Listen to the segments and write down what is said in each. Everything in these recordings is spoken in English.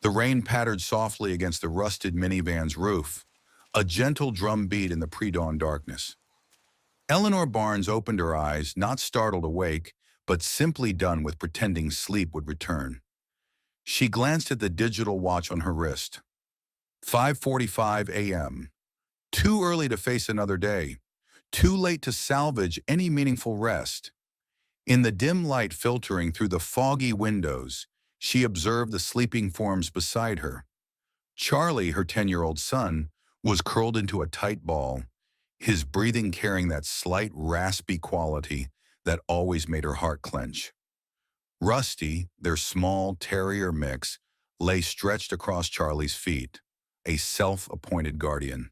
The rain pattered softly against the rusted minivan's roof, a gentle drum beat in the pre-dawn darkness. Eleanor Barnes opened her eyes, not startled awake, but simply done with pretending sleep would return. She glanced at the digital watch on her wrist. 5:45 a.m. Too early to face another day. Too late to salvage any meaningful rest. In the dim light filtering through the foggy windows, she observed the sleeping forms beside her. Charlie, her 10-year-old son, was curled into a tight ball, his breathing carrying that slight raspy quality that always made her heart clench. Rusty, their small terrier mix, lay stretched across Charlie's feet, a self-appointed guardian.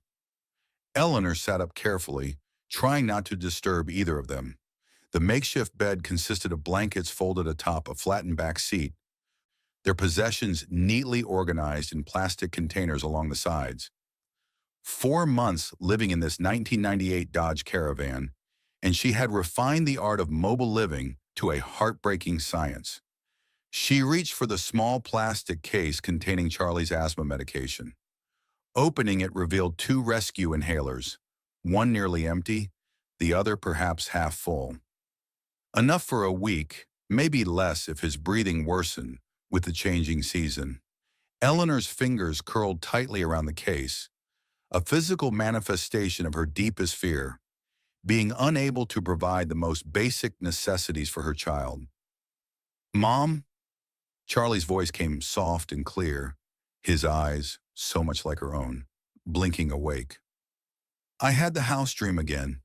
Eleanor sat up carefully, trying not to disturb either of them. The makeshift bed consisted of blankets folded atop a flattened back seat, their possessions neatly organized in plastic containers along the sides. 4 months living in this 1998 Dodge Caravan, and she had refined the art of mobile living to a heartbreaking science. She reached for the small plastic case containing Charlie's asthma medication. Opening it revealed two rescue inhalers, one nearly empty, the other perhaps half full. Enough for a week, maybe less if his breathing worsened with the changing season. Eleanor's fingers curled tightly around the case, a physical manifestation of her deepest fear, being unable to provide the most basic necessities for her child. "Mom?" Charlie's voice came soft and clear, his eyes, so much like her own, blinking awake. "I had the house dream again."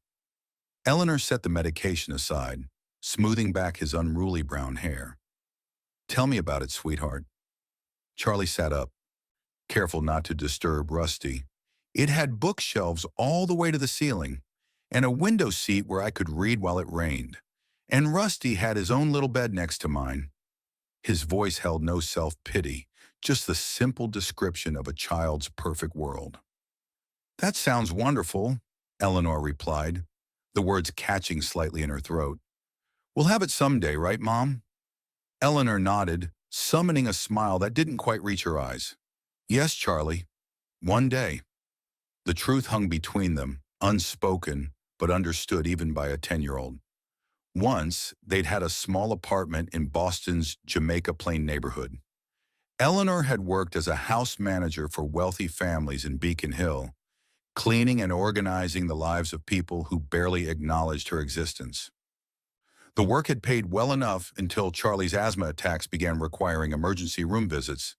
Eleanor set the medication aside, smoothing back his unruly brown hair. "Tell me about it, sweetheart." Charlie sat up, careful not to disturb Rusty. "It had bookshelves all the way to the ceiling, and a window seat where I could read while it rained. And Rusty had his own little bed next to mine." His voice held no self-pity, just the simple description of a child's perfect world. "That sounds wonderful," Eleanor replied, the words catching slightly in her throat. "We'll have it someday, right, Mom?" Eleanor nodded, summoning a smile that didn't quite reach her eyes. "Yes, Charlie. One day." The truth hung between them, unspoken, but understood even by a 10-year-old. Once, they'd had a small apartment in Boston's Jamaica Plain neighborhood. Eleanor had worked as a house manager for wealthy families in Beacon Hill, cleaning and organizing the lives of people who barely acknowledged her existence. The work had paid well enough until Charlie's asthma attacks began requiring emergency room visits.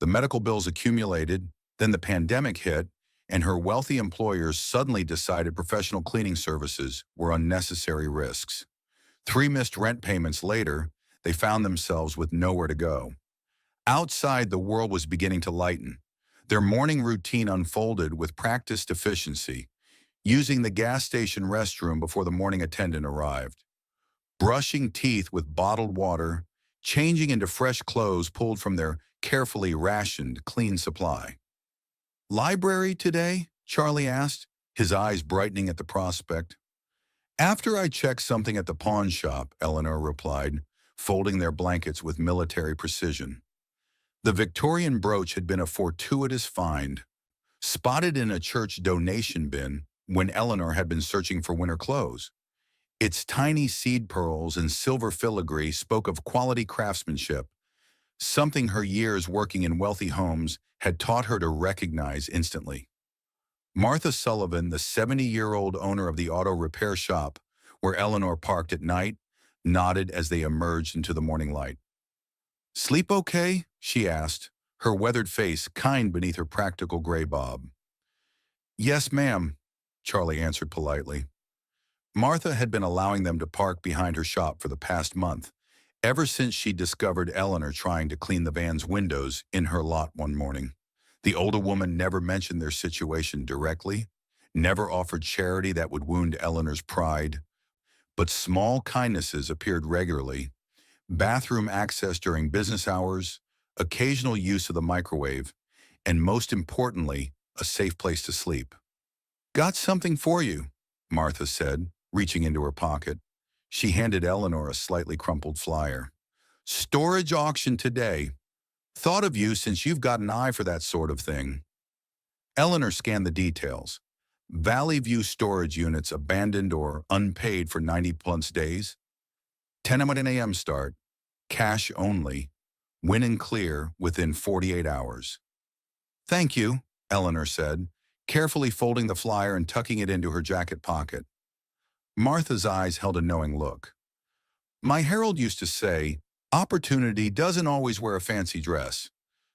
The medical bills accumulated, then the pandemic hit, and her wealthy employers suddenly decided professional cleaning services were unnecessary risks. 3 missed rent payments later, they found themselves with nowhere to go. Outside, the world was beginning to lighten. Their morning routine unfolded with practiced efficiency, using the gas station restroom before the morning attendant arrived, brushing teeth with bottled water, changing into fresh clothes pulled from their carefully rationed clean supply. "Library today?" Charlie asked, his eyes brightening at the prospect. "After I checked something at the pawn shop," Eleanor replied, folding their blankets with military precision. The Victorian brooch had been a fortuitous find, spotted in a church donation bin when Eleanor had been searching for winter clothes. Its tiny seed pearls and silver filigree spoke of quality craftsmanship, something her years working in wealthy homes had taught her to recognize instantly. Martha Sullivan, the 70-year-old owner of the auto repair shop where Eleanor parked at night, nodded as they emerged into the morning light. "Sleep okay?" she asked, her weathered face kind beneath her practical gray bob. "Yes, ma'am," Charlie answered politely. Martha had been allowing them to park behind her shop for the past month, ever since she discovered Eleanor trying to clean the van's windows in her lot one morning. The older woman never mentioned their situation directly, never offered charity that would wound Eleanor's pride, but small kindnesses appeared regularly: bathroom access during business hours, occasional use of the microwave, and most importantly, a safe place to sleep. "Got something for you," Martha said, reaching into her pocket. She handed Eleanor a slightly crumpled flyer. "Storage auction today. Thought of you since you've got an eye for that sort of thing. Eleanor scanned the details. Valley View storage units abandoned or unpaid for 90-plus days. 10 a.m. start. Cash only. Win and clear within 48 hours. Thank you, Eleanor said, carefully folding the flyer and tucking it into her jacket pocket. Martha's eyes held a knowing look. My herald used to say, opportunity doesn't always wear a fancy dress.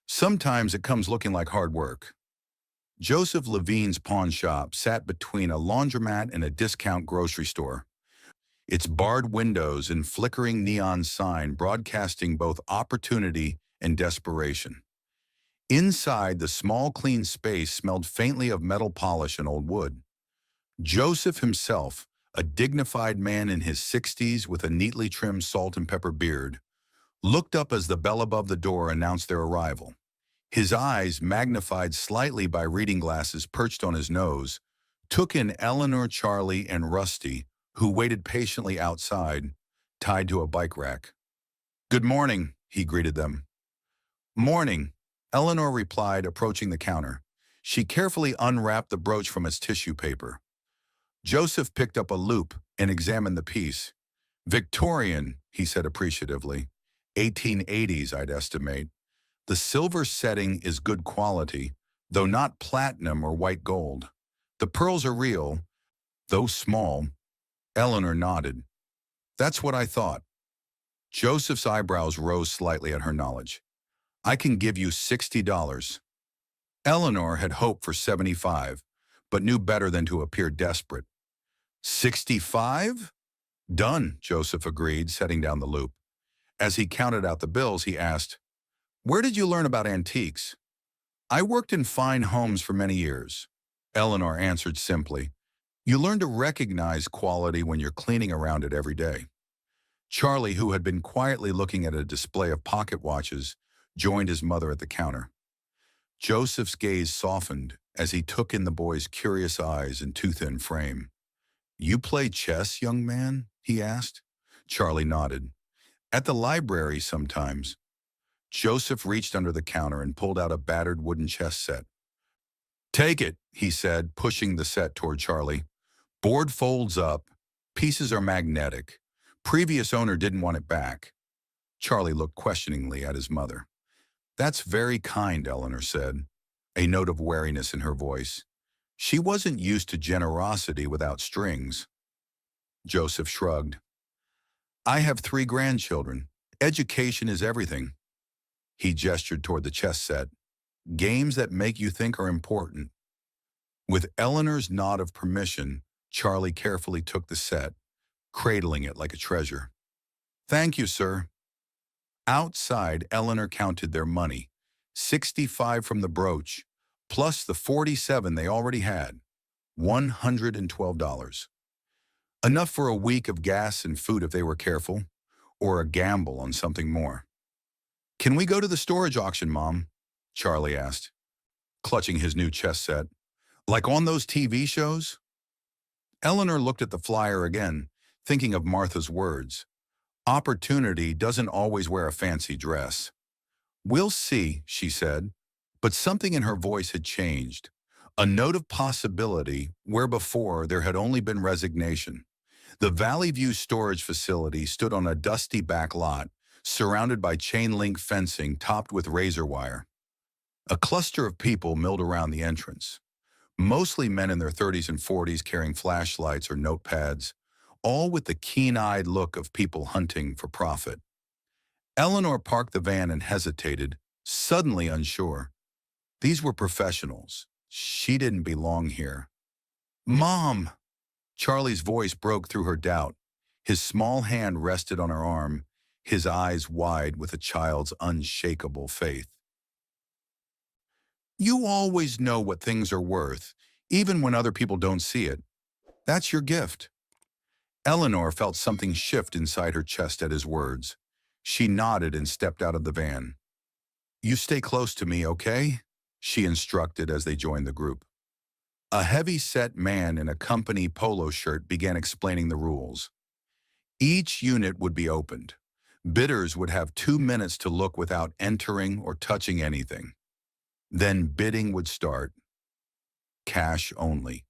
Sometimes it comes looking like hard work. Joseph Levine's pawn shop sat between a laundromat and a discount grocery store. Its barred windows and flickering neon sign broadcasting both opportunity and desperation. Inside, the small, clean space smelled faintly of metal polish and old wood. Joseph himself, a dignified man in his 60s with a neatly trimmed salt and pepper beard, looked up as the bell above the door announced their arrival. His eyes, magnified slightly by reading glasses perched on his nose, took in Eleanor, Charlie, and Rusty, who waited patiently outside, tied to a bike rack. Good morning, he greeted them. Morning, Eleanor replied, approaching the counter. She carefully unwrapped the brooch from its tissue paper. Joseph picked up a loop and examined the piece. Victorian, he said appreciatively. 1880s, I'd estimate. The silver setting is good quality, though not platinum or white gold. The pearls are real, though small. Eleanor nodded. That's what I thought. Joseph's eyebrows rose slightly at her knowledge. I can give you $60. Eleanor had hoped for 75, but knew better than to appear desperate. 65? Done, Joseph agreed, setting down the loop. As he counted out the bills, he asked, Where did you learn about antiques? I worked in fine homes for many years. Eleanor answered simply, You learn to recognize quality when you're cleaning around it every day. Charlie, who had been quietly looking at a display of pocket watches, joined his mother at the counter. Joseph's gaze softened as he took in the boy's curious eyes and too-thin frame. You play chess, young man? He asked. Charlie nodded. At the library sometimes. Joseph reached under the counter and pulled out a battered wooden chess set. Take it, he said, pushing the set toward Charlie. Board folds up. Pieces are magnetic. Previous owner didn't want it back. Charlie looked questioningly at his mother. That's very kind, Eleanor said, a note of wariness in her voice. She wasn't used to generosity without strings. Joseph shrugged. I have 3 grandchildren. Education is everything. He gestured toward the chess set. Games that make you think are important. With Eleanor's nod of permission, Charlie carefully took the set, cradling it like a treasure. Thank you, sir. Outside, Eleanor counted their money, 65 from the brooch, plus the 47 they already had, $112. Enough for a week of gas and food if they were careful, or a gamble on something more. Can we go to the storage auction, Mom? Charlie asked, clutching his new chess set. Like on those TV shows? Eleanor looked at the flyer again, thinking of Martha's words. Opportunity doesn't always wear a fancy dress. We'll see, she said, but something in her voice had changed. A note of possibility where before there had only been resignation. The Valley View storage facility stood on a dusty back lot, surrounded by chain-link fencing topped with razor wire. A cluster of people milled around the entrance. Mostly men in their 30s and 40s carrying flashlights or notepads, all with the keen-eyed look of people hunting for profit. Eleanor parked the van and hesitated, suddenly unsure. These were professionals. She didn't belong here. Mom! Charlie's voice broke through her doubt. His small hand rested on her arm, his eyes wide with a child's unshakable faith. You always know what things are worth, even when other people don't see it. That's your gift. Eleanor felt something shift inside her chest at his words. She nodded and stepped out of the van. You stay close to me, okay? She instructed as they joined the group. A heavy-set man in a company polo shirt began explaining the rules. Each unit would be opened. Bidders would have 2 minutes to look without entering or touching anything. Then bidding would start, cash only.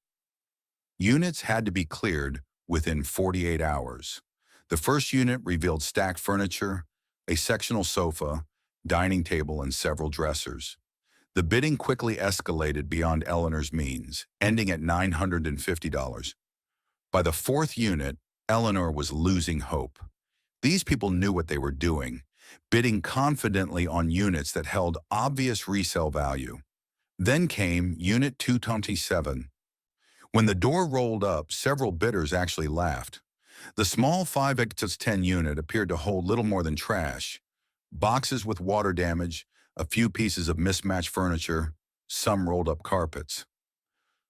Units had to be cleared within 48 hours. The first unit revealed stacked furniture, a sectional sofa, dining table, and several dressers. The bidding quickly escalated beyond Eleanor's means, ending at $950. By the fourth unit, Eleanor was losing hope. These people knew what they were doing, bidding confidently on units that held obvious resale value. Then came Unit 227. When the door rolled up, several bidders actually laughed. The small 5x10 unit appeared to hold little more than trash. Boxes with water damage, a few pieces of mismatched furniture, some rolled up carpets.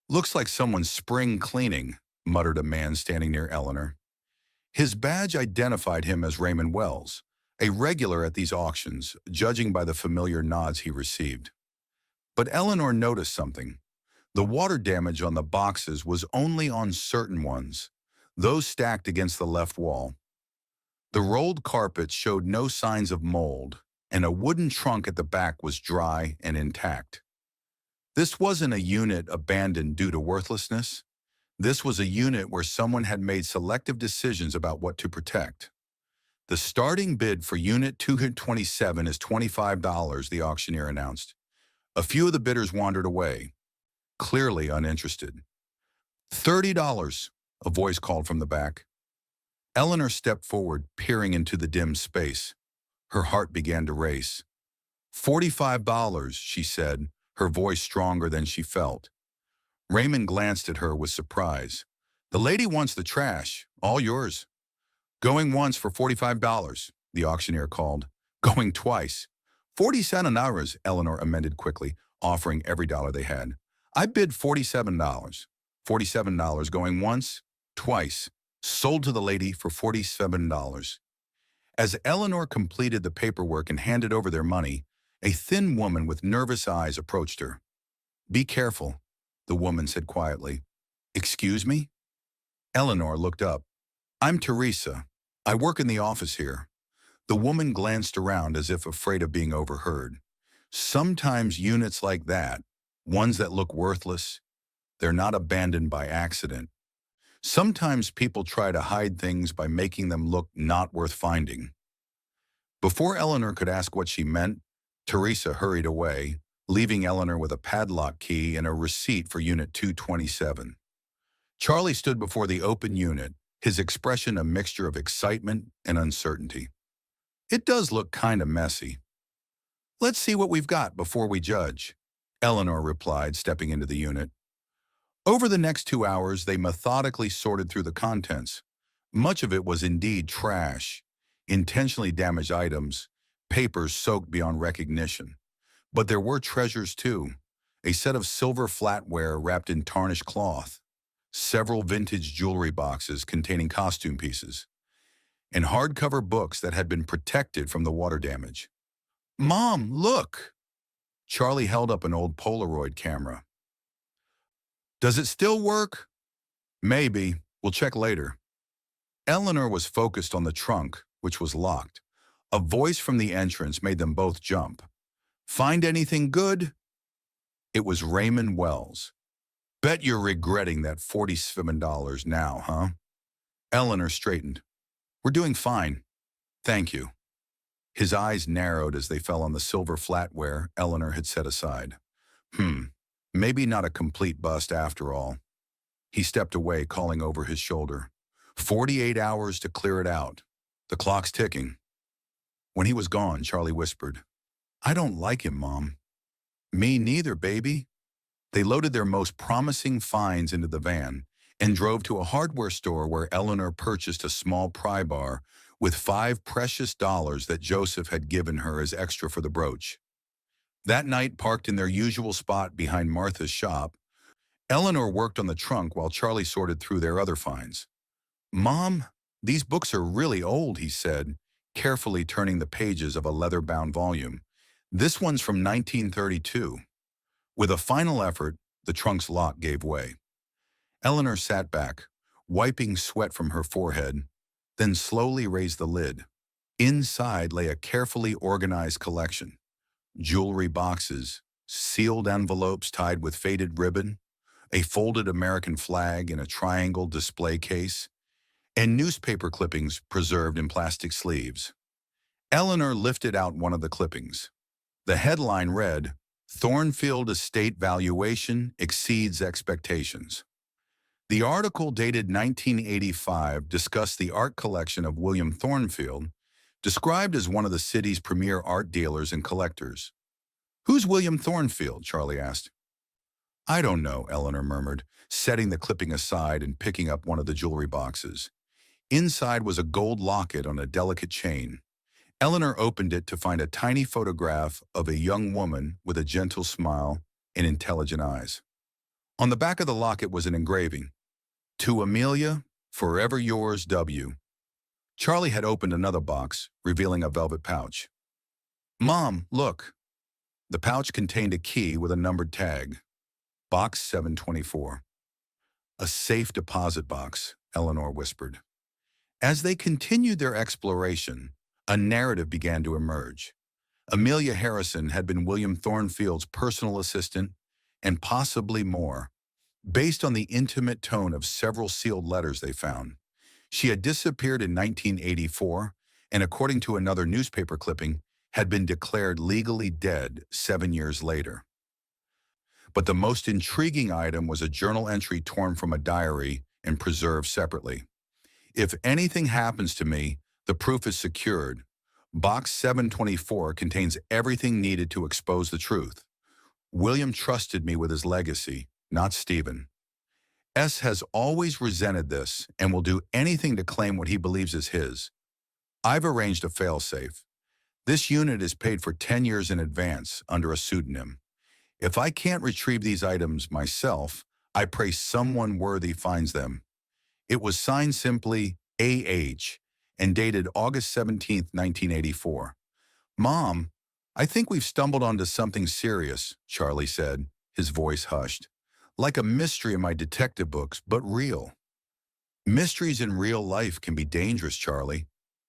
"Looks like someone's spring cleaning," muttered a man standing near Eleanor. His badge identified him as Raymond Wells, a regular at these auctions, judging by the familiar nods he received. But Eleanor noticed something. The water damage on the boxes was only on certain ones, those stacked against the left wall. The rolled carpet showed no signs of mold, and a wooden trunk at the back was dry and intact. This wasn't a unit abandoned due to worthlessness. This was a unit where someone had made selective decisions about what to protect. "The starting bid for Unit 227 is $25, the auctioneer announced. A few of the bidders wandered away, clearly uninterested. "$30, a voice called from the back. Eleanor stepped forward, peering into the dim space. Her heart began to race. $45, she said, her voice stronger than she felt. Raymond glanced at her with surprise. "The lady wants the trash, all yours." "Going once for $45, the auctioneer called. "Going twice." 47 hours, Eleanor amended quickly, offering every dollar they had. "I bid $47. $47 going once, twice. Sold to the lady for $47. As Eleanor completed the paperwork and handed over their money, a thin woman with nervous eyes approached her. "Be careful," the woman said quietly. "Excuse me?" Eleanor looked up. "I'm Teresa. I work in the office here." The woman glanced around as if afraid of being overheard. Sometimes units like that, ones that look worthless, they're not abandoned by accident. Sometimes people try to hide things by making them look not worth finding. Before Eleanor could ask what she meant, Teresa hurried away, leaving Eleanor with a padlock key and a receipt for Unit 227. Charlie stood before the open unit, his expression a mixture of excitement and uncertainty. "It does look kind of messy." "Let's see what we've got before we judge," Eleanor replied, stepping into the unit. Over the next 2 hours, they methodically sorted through the contents. Much of it was indeed trash, intentionally damaged items, papers soaked beyond recognition. But there were treasures too. A set of silver flatware wrapped in tarnished cloth, several vintage jewelry boxes containing costume pieces, and hardcover books that had been protected from the water damage. "Mom, look!" Charlie held up an old Polaroid camera. "Does it still work?" "Maybe. We'll check later." Eleanor was focused on the trunk, which was locked. A voice from the entrance made them both jump. "Find anything good?" It was Raymond Wells. "Bet you're regretting that $47 now, huh?" Eleanor straightened. "We're doing fine. Thank you." His eyes narrowed as they fell on the silver flatware Eleanor had set aside. Maybe not a complete bust after all. He stepped away, calling over his shoulder. 48 hours to clear it out. The clock's ticking. When he was gone, Charlie whispered, "I don't like him, Mom." "Me neither, baby." They loaded their most promising finds into the van and drove to a hardware store where Eleanor purchased a small pry bar with $5 precious that Joseph had given her as extra for the brooch. That night, parked in their usual spot behind Martha's shop, Eleanor worked on the trunk while Charlie sorted through their other finds. "Mom, these books are really old," he said, carefully turning the pages of a leather-bound volume. "This one's from 1932. With a final effort, the trunk's lock gave way. Eleanor sat back, wiping sweat from her forehead, then slowly raised the lid. Inside lay a carefully organized collection: jewelry boxes, sealed envelopes tied with faded ribbon, a folded American flag in a triangle display case, and newspaper clippings preserved in plastic sleeves. Eleanor lifted out one of the clippings. The headline read, "Thornfield Estate Valuation Exceeds Expectations." The article, dated 1985, discussed the art collection of William Thornfield, described as one of the city's premier art dealers and collectors. "Who's William Thornfield?" Charlie asked. "I don't know," Eleanor murmured, setting the clipping aside and picking up one of the jewelry boxes. Inside was a gold locket on a delicate chain. Eleanor opened it to find a tiny photograph of a young woman with a gentle smile and intelligent eyes. On the back of the locket was an engraving: "To Amelia, forever yours, W." Charlie had opened another box, revealing a velvet pouch. "Mom, look." The pouch contained a key with a numbered tag. Box 724. "A safe deposit box," Eleanor whispered. As they continued their exploration, a narrative began to emerge. Amelia Harrison had been William Thornfield's personal assistant, and possibly more, based on the intimate tone of several sealed letters they found. She had disappeared in 1984, and according to another newspaper clipping, had been declared legally dead 7 years later. But the most intriguing item was a journal entry torn from a diary and preserved separately. "If anything happens to me, the proof is secured. Box 724 contains everything needed to expose the truth. William trusted me with his legacy, not Stephen. S has always resented this and will do anything to claim what he believes is his. I've arranged a failsafe. This unit is paid for 10 years in advance under a pseudonym. If I can't retrieve these items myself, I pray someone worthy finds them." It was signed simply A.H. and dated August 17, 1984. "Mom, I think we've stumbled onto something serious," Charlie said, his voice hushed. "Like a mystery in my detective books, but real." "Mysteries in real life can be dangerous, Charlie,"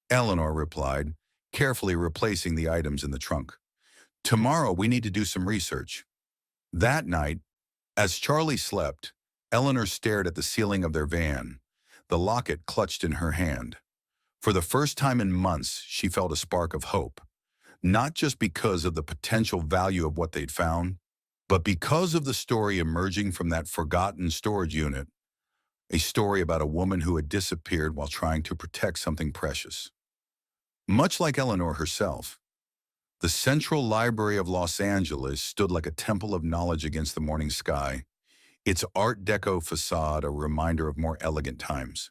Eleanor replied, carefully replacing the items in the trunk. "Tomorrow we need to do some research." That night, as Charlie slept, Eleanor stared at the ceiling of their van, the locket clutched in her hand. For the first time in months, she felt a spark of hope, not just because of the potential value of what they'd found, but because of the story emerging from that forgotten storage unit, a story about a woman who had disappeared while trying to protect something precious. Much like Eleanor herself, the Central Library of Los Angeles stood like a temple of knowledge against the morning sky, its Art Deco facade a reminder of more elegant times.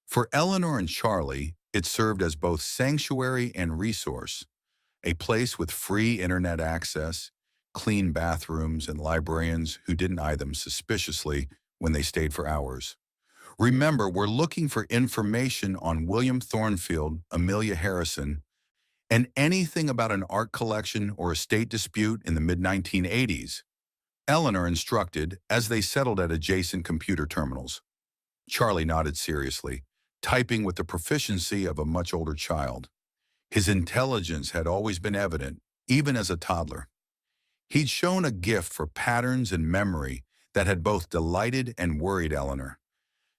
For Eleanor and Charlie, it served as both sanctuary and resource, a place with free internet access, clean bathrooms, and librarians who didn't eye them suspiciously when they stayed for hours. Remember, we're looking for information on William Thornfield, Amelia Harrison, and anything about an art collection or estate dispute in the mid-1980s, Eleanor instructed as they settled at adjacent computer terminals. Charlie nodded seriously, typing with the proficiency of a much older child. His intelligence had always been evident, even as a toddler. He'd shown a gift for patterns and memory that had both delighted and worried Eleanor.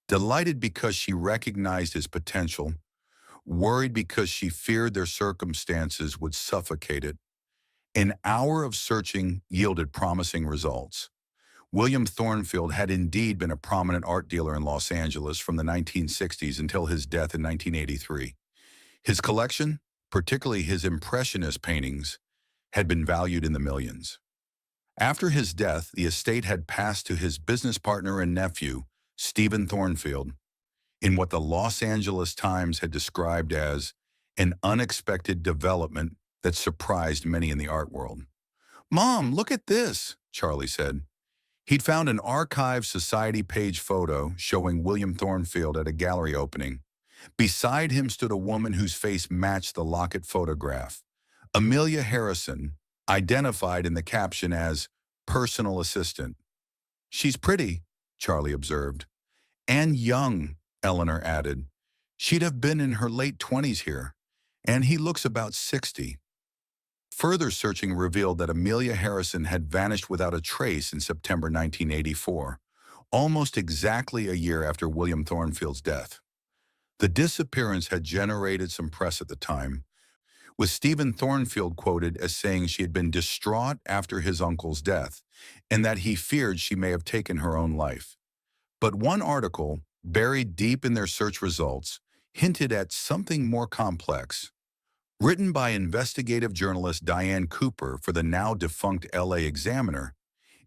Delighted because she recognized his potential, worried because she feared their circumstances would suffocate it. An hour of searching yielded promising results. William Thornfield had indeed been a prominent art dealer in Los Angeles from the 1960s until his death in 1983. His collection, particularly his Impressionist paintings, had been valued in the millions. After his death, the estate had passed to his business partner and nephew, Stephen Thornfield, in what the Los Angeles Times had described as an unexpected development that surprised many in the art world. "Mom, look at this," Charlie said. He'd found an Archive Society page photo showing William Thornfield at a gallery opening. Beside him stood a woman whose face matched the locket photograph, Amelia Harrison, identified in the caption as personal assistant. "She's pretty," Charlie observed. "And young," Eleanor added. "She'd have been in her late 20s here. and he looks about 60. Further searching revealed that Amelia Harrison had vanished without a trace in September 1984, almost exactly a year after William Thornfield's death. The disappearance had generated some press at the time, with Stephen Thornfield quoted as saying she had been distraught after his uncle's death and that he feared she may have taken her own life. But one article, buried deep in their search results, hinted at something more complex. Written by investigative journalist Diane Cooper for the now-defunct LA Examiner,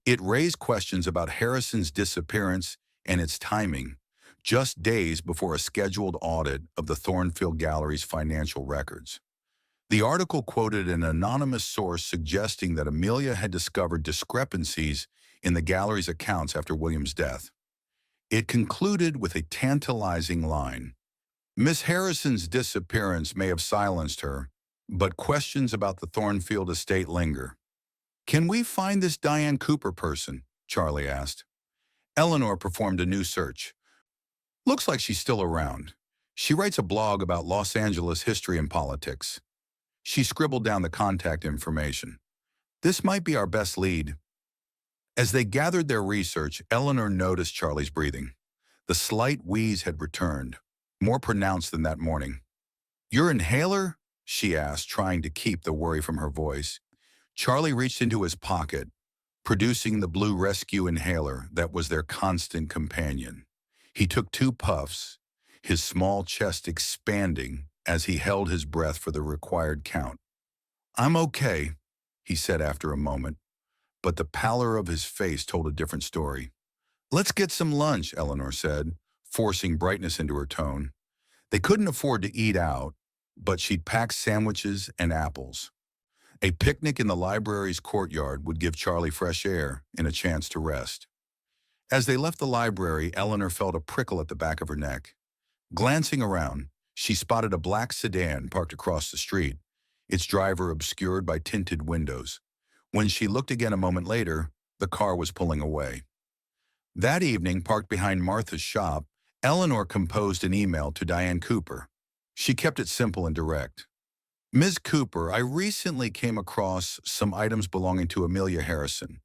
it raised questions about Harrison's disappearance and its timing, just days before a scheduled audit of the Thornfield Gallery's financial records. The article quoted an anonymous source suggesting that Amelia had discovered discrepancies in the gallery's accounts after William's death. It concluded with a tantalizing line. Miss Harrison's disappearance may have silenced her, but questions about the Thornfield estate linger. Can we find this Diane Cooper person? Charlie asked. Eleanor performed a new search. Looks like she's still around. She writes a blog about Los Angeles history and politics. She scribbled down the contact information. This might be our best lead. As they gathered their research, Eleanor noticed Charlie's breathing. The slight wheeze had returned, more pronounced than that morning. Your inhaler? She asked, trying to keep the worry from her voice. Charlie reached into his pocket, producing the blue rescue inhaler that was their constant companion. He took 2 puffs, his small chest expanding as he held his breath for the required count. I'm okay, he said after a moment, but the pallor of his face told a different story. Let's get some lunch, Eleanor said, forcing brightness into her tone. They couldn't afford to eat out, but she'd packed sandwiches and apples. A picnic in the library's courtyard would give Charlie fresh air and a chance to rest. As they left the library, Eleanor felt a prickle at the back of her neck. Glancing around, she spotted a black sedan parked across the street, its driver obscured by tinted windows. When she looked again a moment later, the car was pulling away. That evening, parked behind Martha's shop, Eleanor composed an email to Diane Cooper. She kept it simple and direct. Ms. Cooper, I recently came across some items belonging to Amelia Harrison,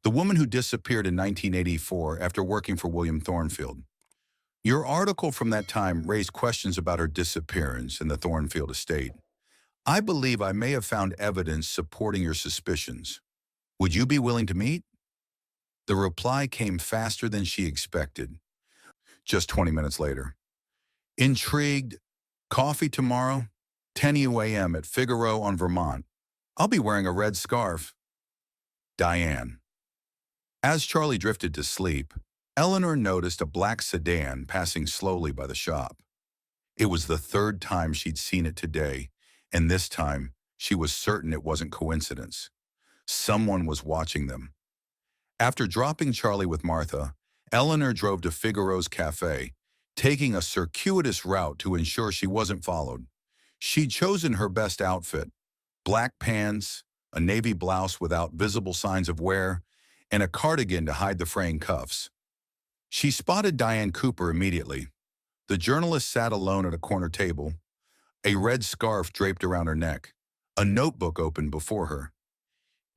the woman who disappeared in 1984 after working for William Thornfield. Your article from that time raised questions about her disappearance in the Thornfield estate. I believe I may have found evidence supporting your suspicions. Would you be willing to meet? The reply came faster than she expected. Just 20 minutes later. Intrigued. Coffee tomorrow, 10 a.m. at Figaro on Vermont. I'll be wearing a red scarf. Diane. As Charlie drifted to sleep, Eleanor noticed a black sedan passing slowly by the shop. It was the 3rd time she'd seen it today, and this time she was certain it wasn't coincidence. Someone was watching them. After dropping Charlie with Martha, Eleanor drove to Figaro's cafe, taking a circuitous route to ensure she wasn't followed. She'd chosen her best outfit, black pants, a navy blouse without visible signs of wear, and a cardigan to hide the fraying cuffs. She spotted Diane Cooper immediately. The journalist sat alone at a corner table, a red scarf draped around her neck, a notebook open before her.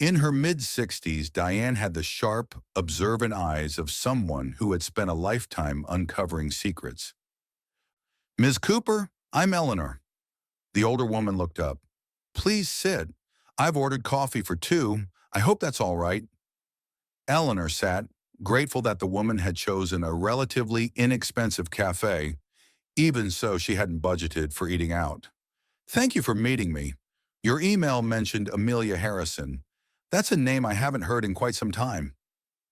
In her mid-60s, Diane had the sharp, observant eyes of someone who had spent a lifetime uncovering secrets. Ms. Cooper, I'm Eleanor. The older woman looked up. Please sit. I've ordered coffee for 2. I hope that's all right. Eleanor sat, grateful that the woman had chosen a relatively inexpensive cafe. Even so, she hadn't budgeted for eating out. Thank you for meeting me. Your email mentioned Amelia Harrison. That's a name I haven't heard in quite some time.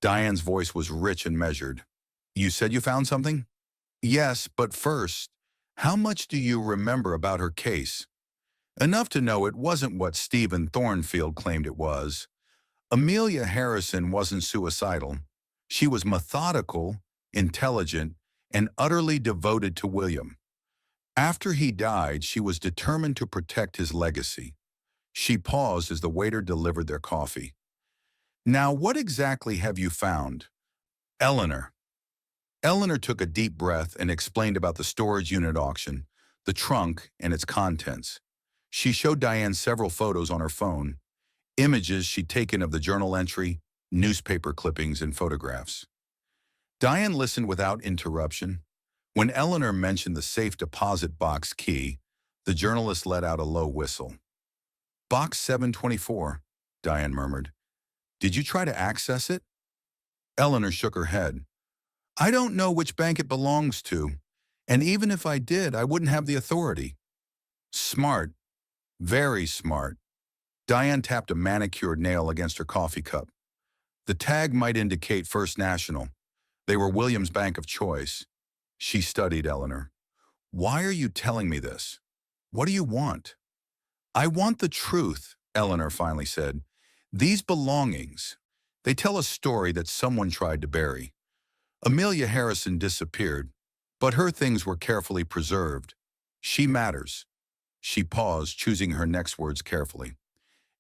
Diane's voice was rich and measured. You said you found something? Yes, but first, how much do you remember about her case? Enough to know it wasn't what Stephen Thornfield claimed it was. Amelia Harrison wasn't suicidal. She was methodical, intelligent, and utterly devoted to William. After he died, she was determined to protect his legacy. She paused as the waiter delivered their coffee. Now, what exactly have you found? Eleanor. Eleanor took a deep breath and explained about the storage unit auction, the trunk, and its contents. She showed Diane several photos on her phone, images she'd taken of the journal entry, newspaper clippings, and photographs. Diane listened without interruption. When Eleanor mentioned the safe deposit box key, the journalist let out a low whistle. "Box 724, Diane murmured. "Did you try to access it?" Eleanor shook her head. "I don't know which bank it belongs to, and even if I did, I wouldn't have the authority." "Smart, very smart." Diane tapped a manicured nail against her coffee cup. "The tag might indicate First National. They were William's bank of choice." She studied Eleanor. "Why are you telling me this? What do you want?" "I want the truth," Eleanor finally said. "These belongings, they tell a story that someone tried to bury. Amelia Harrison disappeared, but her things were carefully preserved. She matters." She paused, choosing her next words carefully.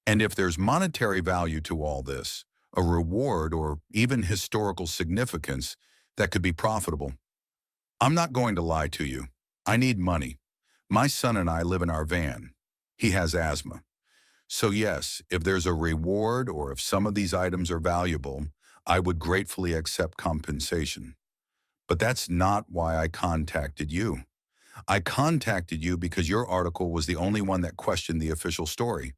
"And if there's monetary value to all this, a reward or even historical significance that could be profitable. I'm not going to lie to you. I need money. My son and I live in our van. He has asthma. So yes, if there's a reward or if some of these items are valuable, I would gratefully accept compensation. But that's not why I contacted you. I contacted you because your article was the only one that questioned the official story."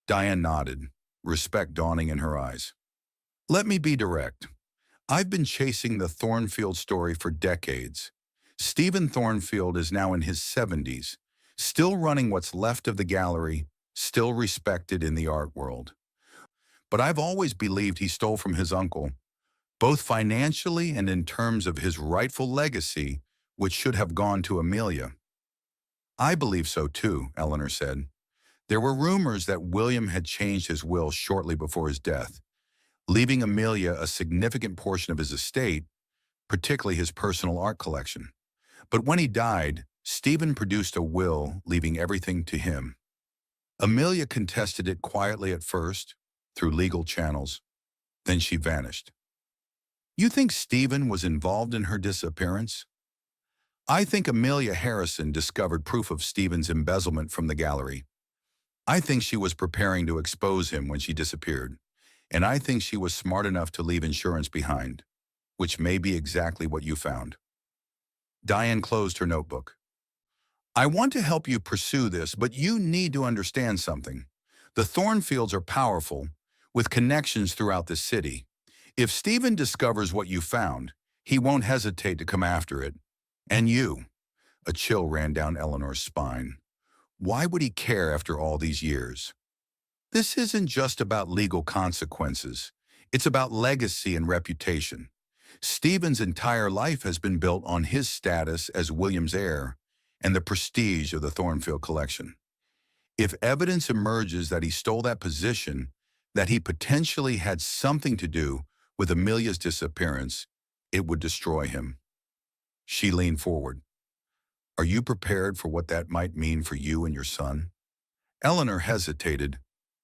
Diane nodded, respect dawning in her eyes. "Let me be direct. I've been chasing the Thornfield story for decades. Stephen Thornfield is now in his 70s, still running what's left of the gallery, still respected in the art world. But I've always believed he stole from his uncle, both financially and in terms of his rightful legacy, which should have gone to Amelia." "I believe so too," Eleanor said. "There were rumors that William had changed his will shortly before his death, leaving Amelia a significant portion of his estate, particularly his personal art collection. But when he died, Stephen produced a will leaving everything to him. Amelia contested it quietly at first, through legal channels. Then she vanished. You think Stephen was involved in her disappearance? I think Amelia Harrison discovered proof of Stephen's embezzlement from the gallery. I think she was preparing to expose him when she disappeared, and I think she was smart enough to leave insurance behind, which may be exactly what you found." Diane closed her notebook. "I want to help you pursue this, but you need to understand something. The Thornfields are powerful, with connections throughout the city. If Stephen discovers what you found, he won't hesitate to come after it. And you." A chill ran down Eleanor's spine. "Why would he care after all these years? This isn't just about legal consequences. It's about legacy and reputation. Stephen's entire life has been built on his status as William's heir and the prestige of the Thornfield collection. If evidence emerges that he stole that position, that he potentially had something to do with Amelia's disappearance, it would destroy him." She leaned forward. "Are you prepared for what that might mean for you and your son?" Eleanor hesitated.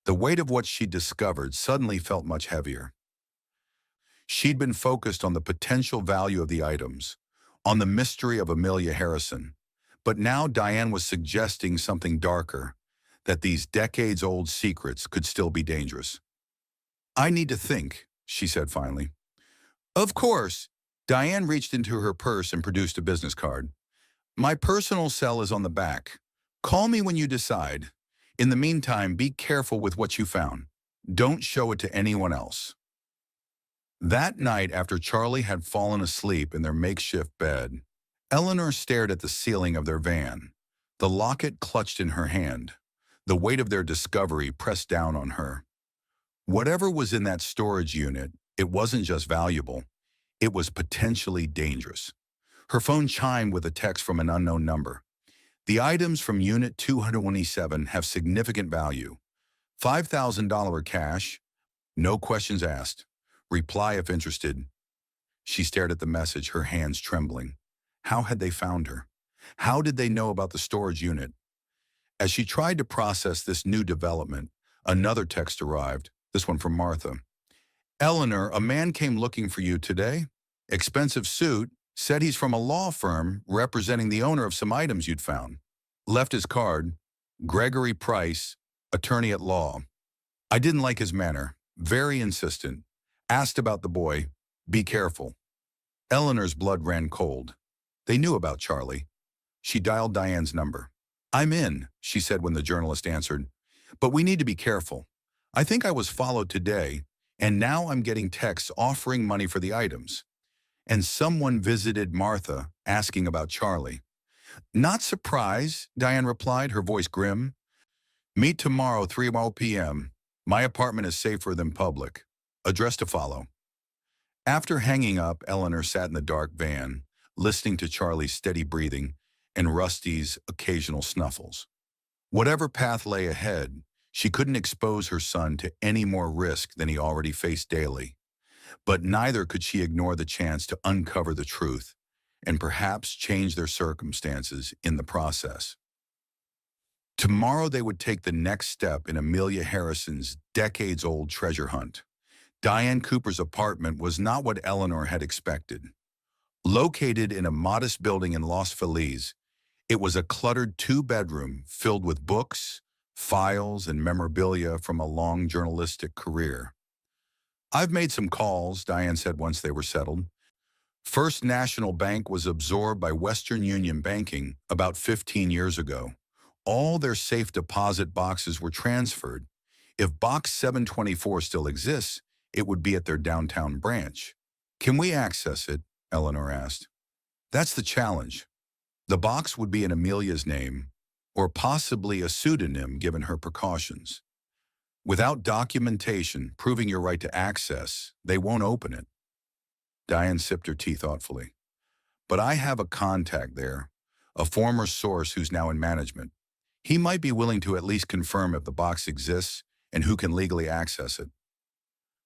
The weight of what she'd discovered suddenly felt much heavier. She'd been focused on the potential value of the items, on the mystery of Amelia Harrison. But now Diane was suggesting something darker, that these decades-old secrets could still be dangerous. "I need to think," she said finally. "Of course." Diane reached into her purse and produced a business card. "My personal cell is on the back. Call me when you decide. In the meantime, be careful with what you found. Don't show it to anyone else." That night, after Charlie had fallen asleep in their makeshift bed, Eleanor stared at the ceiling of their van, the locket clutched in her hand, the weight of their discovery pressed down on her. Whatever was in that storage unit, it wasn't just valuable, it was potentially dangerous. Her phone chimed with a text from an unknown number. "The items from Unit 227 have significant value. $5,000 cash, no questions asked. Reply if interested." She stared at the message, her hands trembling. How had they found her? How did they know about the storage unit? As she tried to process this new development, another text arrived, this one from Martha. "Eleanor, a man came looking for you today. Expensive suit, said he's from a law firm representing the owner of some items you'd found. Left his card. Gregory Price, attorney at law. I didn't like his manner. Very insistent. Asked about the boy. Be careful. Eleanor's blood ran cold. They knew about Charlie. She dialed Diane's number. I'm in, she said when the journalist answered. But we need to be careful. I think I was followed today, and now I'm getting texts offering money for the items. And someone visited Martha, asking about Charlie. Not surprised, Diane replied, her voice grim. Meet tomorrow, 3 p.m. My apartment is safer than public. Address to follow. After hanging up, Eleanor sat in the dark van, listening to Charlie's steady breathing and Rusty's occasional snuffles. Whatever path lay ahead, she couldn't expose her son to any more risk than he already faced daily. But neither could she ignore the chance to uncover the truth and perhaps change their circumstances in the process. Tomorrow they would take the next step in Amelia Harrison's decades-old treasure hunt. Diane Cooper's apartment was not what Eleanor had expected. Located in a modest building in Los Feliz, it was a cluttered two-bedroom filled with books, files, and memorabilia from a long journalistic career. I've made some calls, Diane said once they were settled. First National Bank was absorbed by Western Union Banking about 15 years ago. All their safe deposit boxes were transferred. If Box 724 still exists, it would be at their downtown branch. Can we access it? Eleanor asked. That's the challenge. The box would be in Amelia's name, or possibly a pseudonym given her precautions. Without documentation proving your right to access, they won't open it. Diane sipped her tea thoughtfully. But I have a contact there, a former source who's now in management. He might be willing to at least confirm if the box exists and who can legally access it.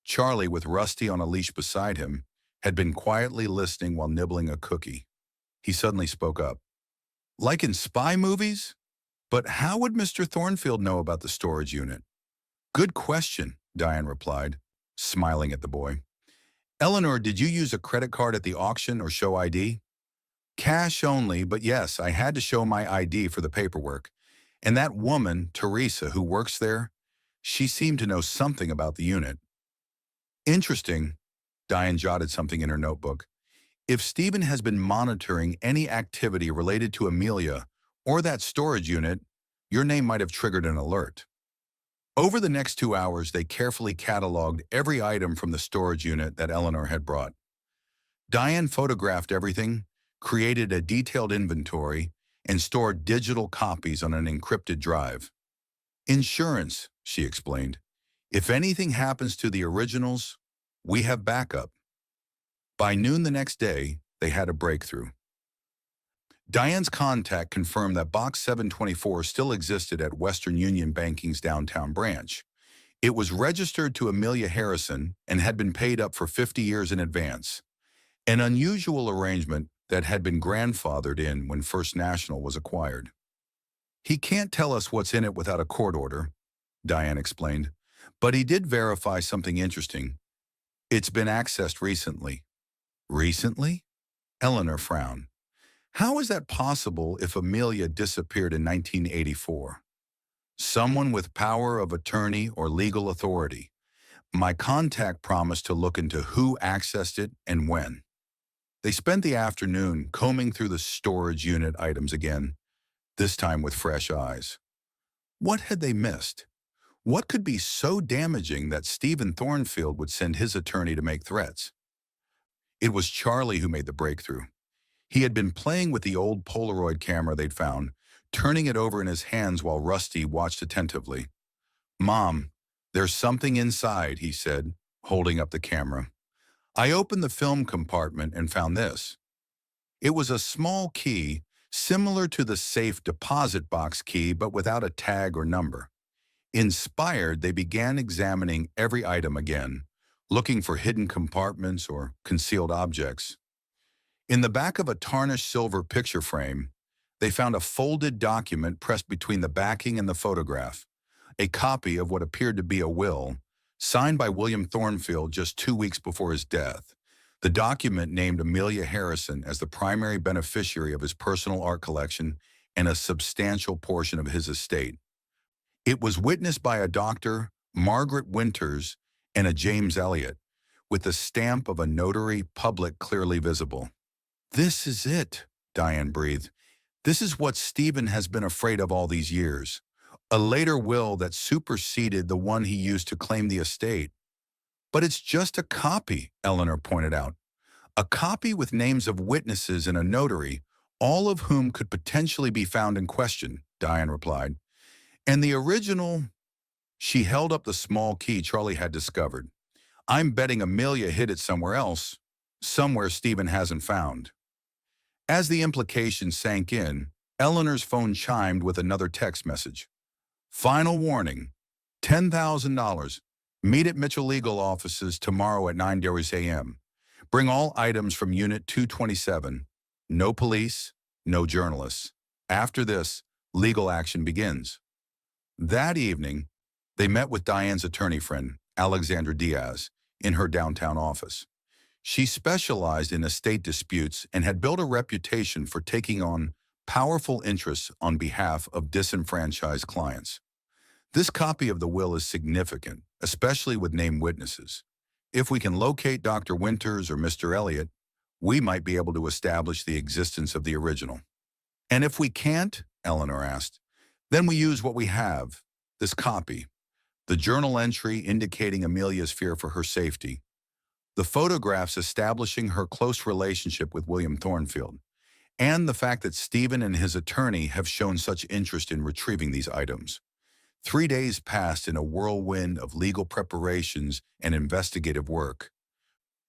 Charlie, with Rusty on a leash beside him, had been quietly listening while nibbling a cookie. He suddenly spoke up. Like in spy movies? But how would Mr. Thornfield know about the storage unit? Good question, Diane replied, smiling at the boy. Eleanor, did you use a credit card at the auction or show ID? Cash only, but yes, I had to show my ID for the paperwork. And that woman, Teresa, who works there, she seemed to know something about the unit. Interesting, Diane jotted something in her notebook. If Stephen has been monitoring any activity related to Amelia or that storage unit, your name might have triggered an alert. Over the next 2 hours, they carefully cataloged every item from the storage unit that Eleanor had brought. Diane photographed everything, created a detailed inventory, and stored digital copies on an encrypted drive. Insurance, she explained. If anything happens to the originals, we have backup. By noon the next day, they had a breakthrough. Diane's contact confirmed that Box 724 still existed at Western Union Banking's downtown branch. It was registered to Amelia Harrison and had been paid up for 50 years in advance, an unusual arrangement that had been grandfathered in when First National was acquired. He can't tell us what's in it without a court order, Diane explained, but he did verify something interesting. It's been accessed recently. Recently? Eleanor frowned. How is that possible if Amelia disappeared in 1984? Someone with power of attorney or legal authority. My contact promised to look into who accessed it and when. They spent the afternoon combing through the storage unit items again, this time with fresh eyes. What had they missed? What could be so damaging that Stephen Thornfield would send his attorney to make threats? It was Charlie who made the breakthrough. He had been playing with the old Polaroid camera they'd found, turning it over in his hands while Rusty watched attentively. Mom, there's something inside, he said, holding up the camera. I opened the film compartment and found this. It was a small key, similar to the safe deposit box key, but without a tag or number. Inspired, they began examining every item again, looking for hidden compartments or concealed objects. In the back of a tarnished silver picture frame, they found a folded document pressed between the backing and the photograph, a copy of what appeared to be a will, signed by William Thornfield just 2 weeks before his death. The document named Amelia Harrison as the primary beneficiary of his personal art collection and a substantial portion of his estate. It was witnessed by a Dr. Margaret Winters and a James Elliott, with the stamp of a notary public clearly visible. This is it, Diane breathed. This is what Stephen has been afraid of all these years. A later will that superseded the one he used to claim the estate. But it's just a copy, Eleanor pointed out. A copy with names of witnesses and a notary, all of whom could potentially be found in question, Diane replied. And the original, she held up the small key Charlie had discovered. I'm betting Amelia hid it somewhere else, somewhere Stephen hasn't found. As the implication sank in, Eleanor's phone chimed with another text message. Final warning, $10,000. Meet at Mitchell Legal Offices tomorrow at 9:00 a.m. Bring all items from Unit 227. No police, no journalists. After this, legal action begins. That evening, they met with Diane's attorney friend, Alexandra Diaz, in her downtown office. She specialized in estate disputes and had built a reputation for taking on powerful interests on behalf of disenfranchised clients. This copy of the will is significant, especially with named witnesses. If we can locate Dr. Winters or Mr. Elliott, we might be able to establish the existence of the original. And if we can't, Eleanor asked, then we use what we have, this copy, the journal entry indicating Amelia's fear for her safety, the photographs establishing her close relationship with William Thornfield, and the fact that Stephen and his attorney have shown such interest in retrieving these items. 3 days passed in a whirlwind of legal preparations and investigative work.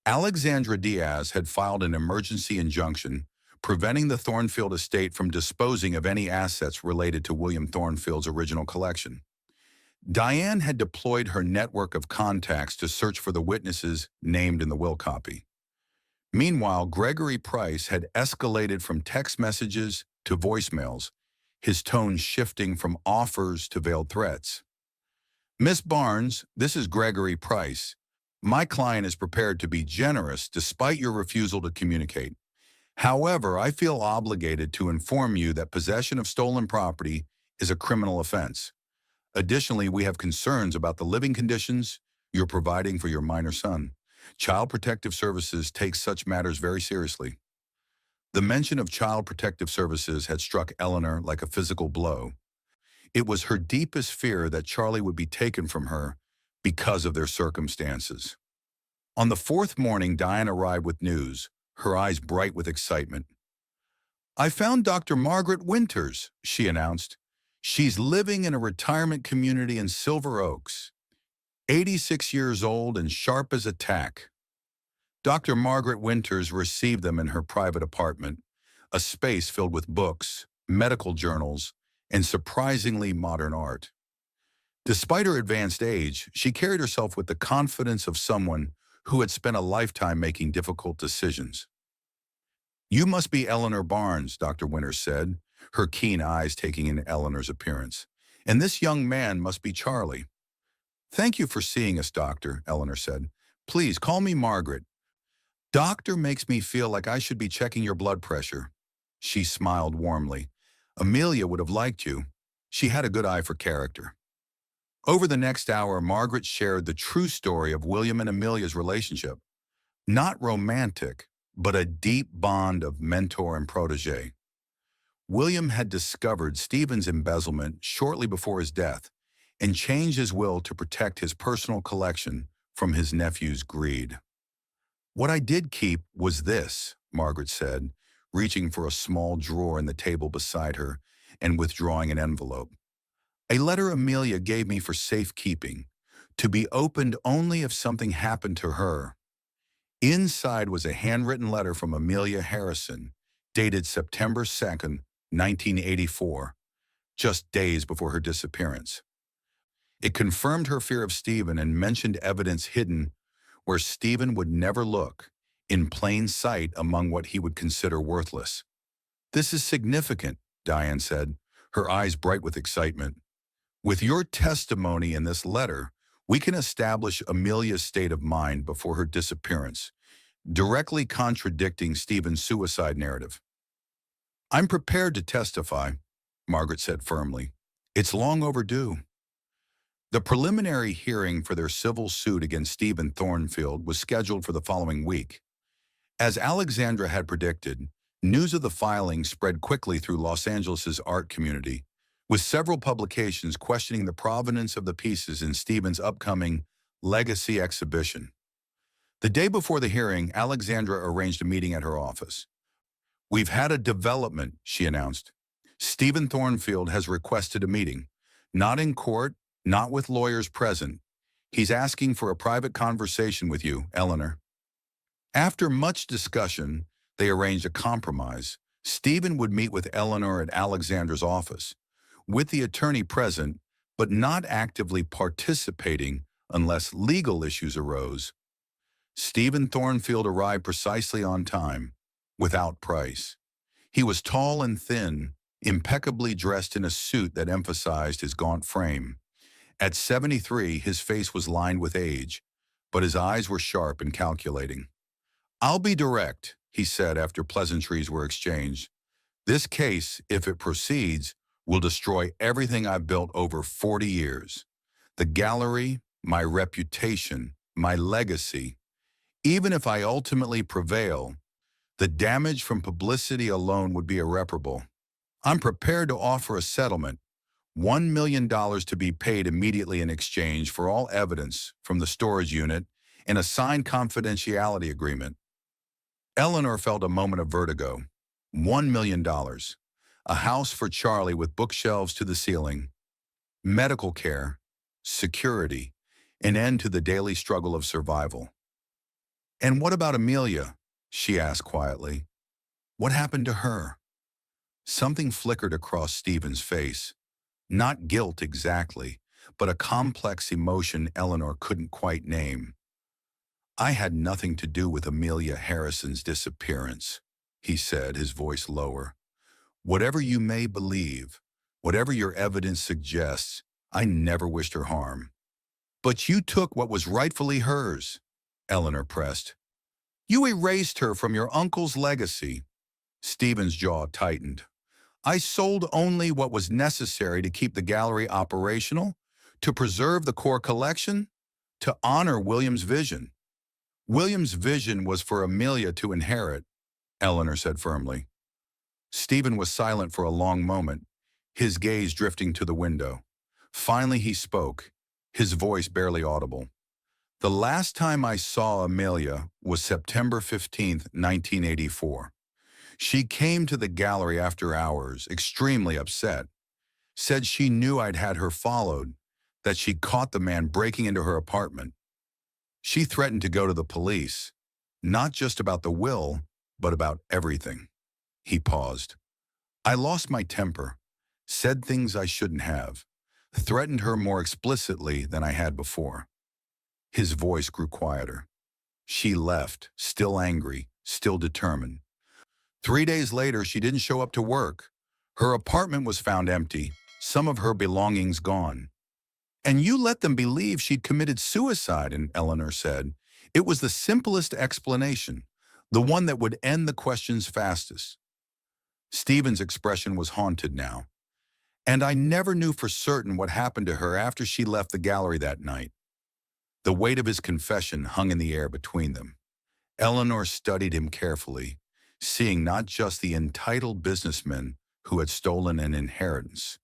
Alexandra Diaz had filed an emergency injunction preventing the Thornfield estate from disposing of any assets related to William Thornfield's original collection. Diane had deployed her network of contacts to search for the witnesses named in the will copy. Meanwhile, Gregory Price had escalated from text messages to voicemails, his tone shifting from offers to veiled threats. Miss Barnes, this is Gregory Price. My client is prepared to be generous despite your refusal to communicate. However, I feel obligated to inform you that possession of stolen property is a criminal offense. Additionally, we have concerns about the living conditions you're providing for your minor son. Child Protective Services takes such matters very seriously. The mention of Child Protective Services had struck Eleanor like a physical blow. It was her deepest fear that Charlie would be taken from her because of their circumstances. On the fourth morning, Diane arrived with news, her eyes bright with excitement. I found Dr. Margaret Winters, she announced. She's living in a retirement community in Silver Oaks. 86 years old and sharp as a tack. Dr. Margaret Winters received them in her private apartment, a space filled with books, medical journals, and surprisingly modern art. Despite her advanced age, she carried herself with the confidence of someone who had spent a lifetime making difficult decisions. You must be Eleanor Barnes, Dr. Winters said, her keen eyes taking in Eleanor's appearance. And this young man must be Charlie. Thank you for seeing us, Doctor, Eleanor said. Please call me Margaret. Doctor makes me feel like I should be checking your blood pressure. She smiled warmly. Amelia would have liked you. She had a good eye for character. Over the next hour, Margaret shared the true story of William and Amelia's relationship. Not romantic, but a deep bond of mentor and protege. William had discovered Stephen's embezzlement shortly before his death and changed his will to protect his personal collection from his nephew's greed. What I did keep was this, Margaret said, reaching for a small drawer in the table beside her and withdrawing an envelope. A letter Amelia gave me for safekeeping, to be opened only if something happened to her. Inside was a handwritten letter from Amelia Harrison, dated September 2nd, 1984, just days before her disappearance. It confirmed her fear of Stephen and mentioned evidence hidden where Stephen would never look, in plain sight among what he would consider worthless. This is significant, Diane said, her eyes bright with excitement. With your testimony in this letter, we can establish Amelia's state of mind before her disappearance, directly contradicting Stephen's suicide narrative. I'm prepared to testify, Margaret said firmly. It's long overdue. The preliminary hearing for their civil suit against Stephen Thornfield was scheduled for the following week. As Alexandra had predicted, news of the filing spread quickly through Los Angeles's art community, with several publications questioning the provenance of the pieces in Stephen's upcoming Legacy exhibition. The day before the hearing, Alexandra arranged a meeting at her office. "We've had a development," she announced. "Stephen Thornfield has requested a meeting. Not in court, not with lawyers present. He's asking for a private conversation with you, Eleanor." After much discussion, they arranged a compromise. Stephen would meet with Eleanor at Alexandra's office, with the attorney present, but not actively participating unless legal issues arose. Stephen Thornfield arrived precisely on time, without price. He was tall and thin, impeccably dressed in a suit that emphasized his gaunt frame. At 73, his face was lined with age, but his eyes were sharp and calculating. "I'll be direct," he said after pleasantries were exchanged. "This case, if it proceeds, will destroy everything I've built over 40 years. The gallery, my reputation, my legacy. Even if I ultimately prevail, the damage from publicity alone would be irreparable. I'm prepared to offer a settlement, $1 million to be paid immediately in exchange for all evidence from the storage unit and a signed confidentiality agreement." Eleanor felt a moment of vertigo. $1 million. A house for Charlie with bookshelves to the ceiling. Medical care. Security. An end to the daily struggle of survival. "And what about Amelia?" she asked quietly. "What happened to her?" Something flickered across Stephen's face. Not guilt exactly, but a complex emotion Eleanor couldn't quite name. "I had nothing to do with Amelia Harrison's disappearance," he said, his voice lower. "Whatever you may believe, whatever your evidence suggests, I never wished her harm." "But you took what was rightfully hers," Eleanor pressed. "You erased her from your uncle's legacy." Stephen's jaw tightened. "I sold only what was necessary to keep the gallery operational, to preserve the core collection, to honor William's vision." "William's vision was for Amelia to inherit," Eleanor said firmly. Stephen was silent for a long moment, his gaze drifting to the window. Finally he spoke, his voice barely audible. "The last time I saw Amelia was September 15th, 1984. She came to the gallery after hours, extremely upset. Said she knew I'd had her followed, that she'd caught the man breaking into her apartment. She threatened to go to the police, not just about the will, but about everything." He paused. "I lost my temper, said things I shouldn't have, threatened her more explicitly than I had before." His voice grew quieter. "She left, still angry, still determined. 3 days later, she didn't show up to work. Her apartment was found empty, some of her belongings gone. And you let them believe she'd committed suicide," and Eleanor said. "It was the simplest explanation, the one that would end the questions fastest." Stephen's expression was haunted now. "And I never knew for certain what happened to her after she left the gallery that night." The weight of his confession hung in the air between them. Eleanor studied him carefully, seeing not just the entitled businessman who had stolen an inheritance,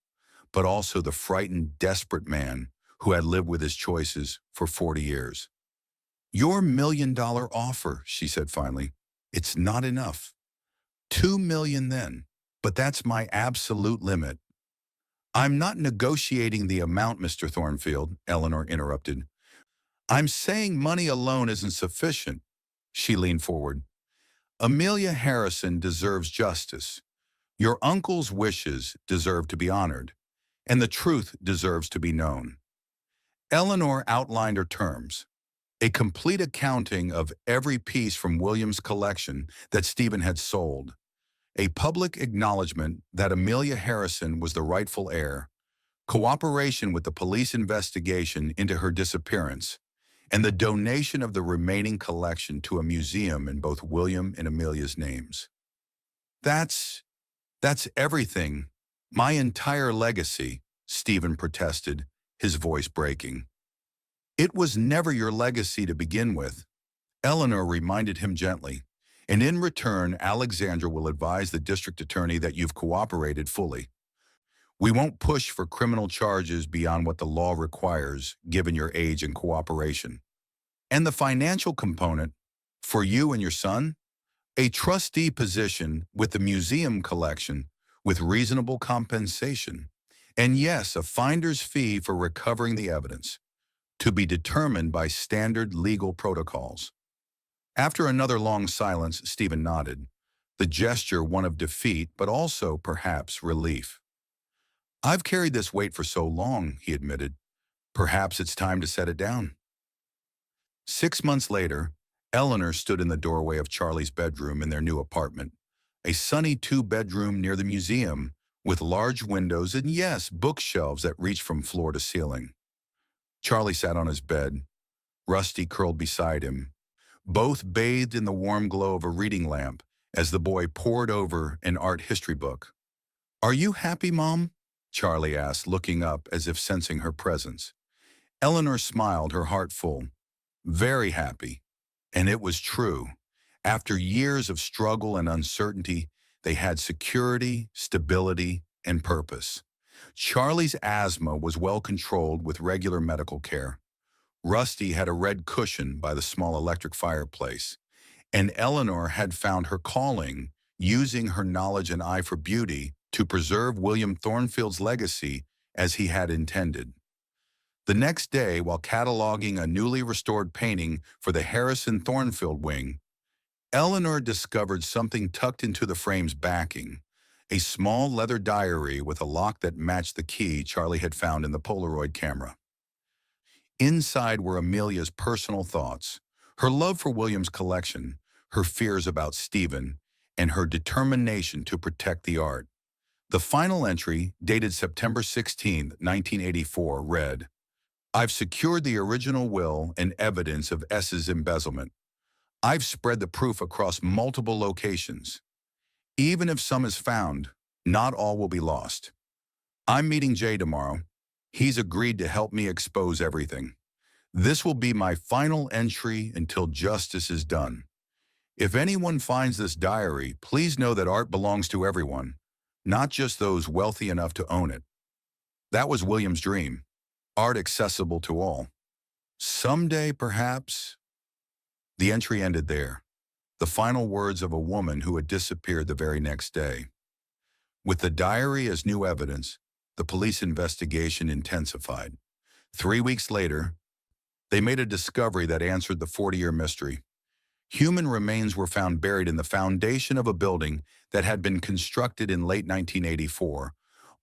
but also the frightened, desperate man who had lived with his choices for 40 years. "Your $1 million offer," she said finally, "it's not enough. 2 million then, but that's my absolute limit." "I'm not negotiating the amount, Mr. Thornfield," Eleanor interrupted. "I'm saying money alone isn't sufficient." She leaned forward. "Amelia Harrison deserves justice. Your uncle's wishes deserve to be honored, and the truth deserves to be known." Eleanor outlined her terms. A complete accounting of every piece from William's collection that Stephen had sold. A public acknowledgement that Amelia Harrison was the rightful heir. Cooperation with the police investigation into her disappearance, and the donation of the remaining collection to a museum in both William and Amelia's names. That's everything. My entire legacy," Stephen protested, his voice breaking. "It was never your legacy to begin with," Eleanor reminded him gently. "And in return, Alexandra will advise the district attorney that you've cooperated fully. We won't push for criminal charges beyond what the law requires, given your age and cooperation. And the financial component, for you and your son? A trustee position with the museum collection with reasonable compensation. And yes, a finder's fee for recovering the evidence, to be determined by standard legal protocols." After another long silence, Stephen nodded, the gesture one of defeat but also, perhaps, relief. "I've carried this weight for so long," he admitted. "Perhaps it's time to set it down." 6 months later, Eleanor stood in the doorway of Charlie's bedroom in their new apartment, a sunny two-bedroom near the museum, with large windows and, yes, bookshelves that reached from floor to ceiling. Charlie sat on his bed, Rusty curled beside him, both bathed in the warm glow of a reading lamp as the boy pored over an art history book. "Are you happy, Mom?" Charlie asked, looking up as if sensing her presence. Eleanor smiled, her heart full. "Very happy." And it was true. After years of struggle and uncertainty, they had security, stability, and purpose. Charlie's asthma was well controlled with regular medical care. Rusty had a red cushion by the small electric fireplace, and Eleanor had found her calling, using her knowledge and eye for beauty to preserve William Thornfield's legacy as he had intended. The next day, while cataloging a newly restored painting for the Harrison Thornfield wing, Eleanor discovered something tucked into the frame's backing, a small leather diary with a lock that matched the key Charlie had found in the Polaroid camera. Inside were Amelia's personal thoughts, her love for William's collection, her fears about Stephen, and her determination to protect the art. The final entry, dated September 16, 1984, read, "I've secured the original will and evidence of S's embezzlement. I've spread the proof across multiple locations. Even if some is found, not all will be lost. I'm meeting Jay tomorrow. He's agreed to help me expose everything. This will be my final entry until justice is done. If anyone finds this diary, please know that art belongs to everyone, not just those wealthy enough to own it." That was William's dream, art accessible to all. Someday, perhaps. The entry ended there, the final words of a woman who had disappeared the very next day. With the diary as new evidence, the police investigation intensified. 3 weeks later, they made a discovery that answered the 40-year mystery. Human remains were found buried in the foundation of a building that had been constructed in late 1984,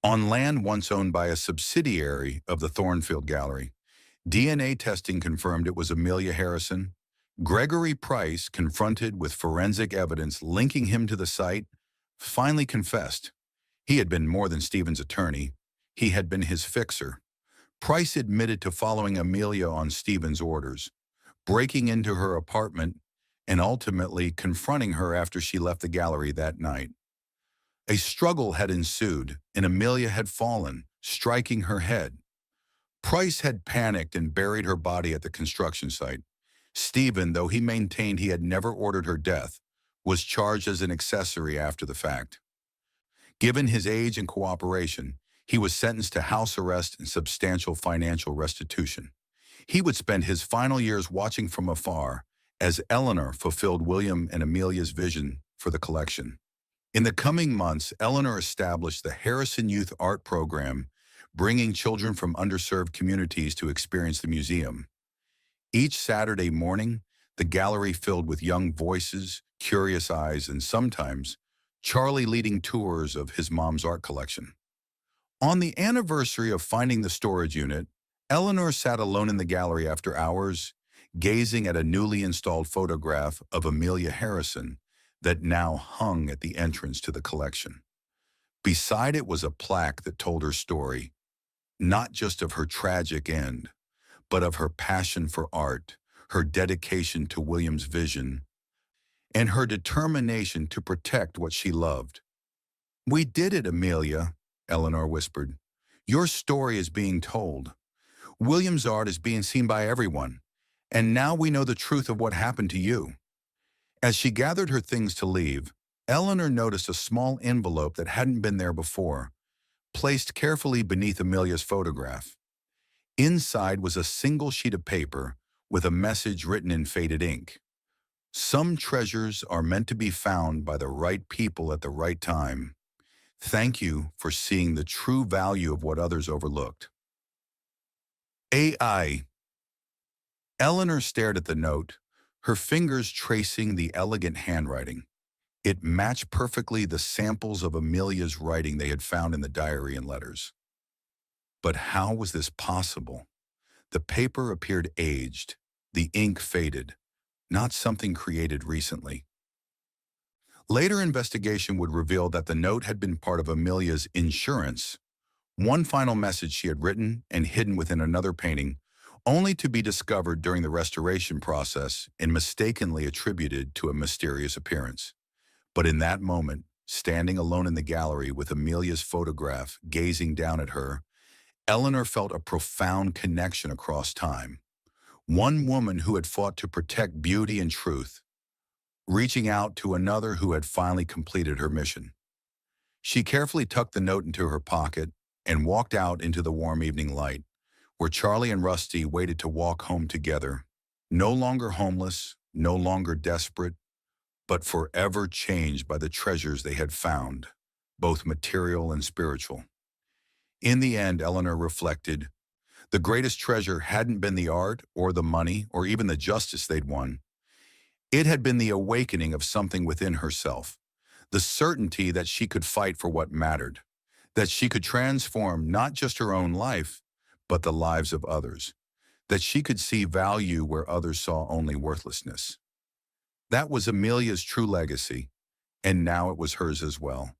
on land once owned by a subsidiary of the Thornfield Gallery. DNA testing confirmed it was Amelia Harrison. Gregory Price, confronted with forensic evidence linking him to the site, finally confessed. He had been more than Stephen's attorney. He had been his fixer. Price admitted to following Amelia on Stephen's orders, breaking into her apartment, and ultimately confronting her after she left the gallery that night. A struggle had ensued, and Amelia had fallen, striking her head. Price had panicked and buried her body at the construction site. Stephen, though he maintained he had never ordered her death, was charged as an accessory after the fact. Given his age and cooperation, he was sentenced to house arrest and substantial financial restitution. He would spend his final years watching from afar as Eleanor fulfilled William and Amelia's vision for the collection. In the coming months, Eleanor established the Harrison Youth Art Program, bringing children from underserved communities to experience the museum. Each Saturday morning, the gallery filled with young voices, curious eyes, and sometimes Charlie leading tours of his mom's art collection. On the anniversary of finding the storage unit, Eleanor sat alone in the gallery after hours, gazing at a newly installed photograph of Amelia Harrison that now hung at the entrance to the collection. Beside it was a plaque that told her story, not just of her tragic end, but of her passion for art, her dedication to William's vision, and her determination to protect what she loved. "We did it, Amelia," Eleanor whispered. "Your story is being told. William's art is being seen by everyone, and now we know the truth of what happened to you. As she gathered her things to leave, Eleanor noticed a small envelope that hadn't been there before, placed carefully beneath Amelia's photograph. Inside was a single sheet of paper with a message written in faded ink. Some treasures are meant to be found by the right people at the right time. Thank you for seeing the true value of what others overlooked. AI. Eleanor stared at the note, her fingers tracing the elegant handwriting. It matched perfectly the samples of Amelia's writing they had found in the diary and letters. But how was this possible? The paper appeared aged, the ink faded, not something created recently. Later investigation would reveal that the note had been part of Amelia's insurance, one final message she had written and hidden within another painting, only to be discovered during the restoration process and mistakenly attributed to a mysterious appearance. But in that moment, standing alone in the gallery with Amelia's photograph gazing down at her, Eleanor felt a profound connection across time. One woman who had fought to protect beauty and truth, reaching out to another who had finally completed her mission. She carefully tucked the note into her pocket and walked out into the warm evening light, where Charlie and Rusty waited to walk home together, no longer homeless, no longer desperate, but forever changed by the treasures they had found, both material and spiritual. In the end, Eleanor reflected, the greatest treasure hadn't been the art or the money or even the justice they'd won. It had been the awakening of something within herself, the certainty that she could fight for what mattered, that she could transform not just her own life, but the lives of others, that she could see value where others saw only worthlessness. That was Amelia's true legacy, and now it was hers as well.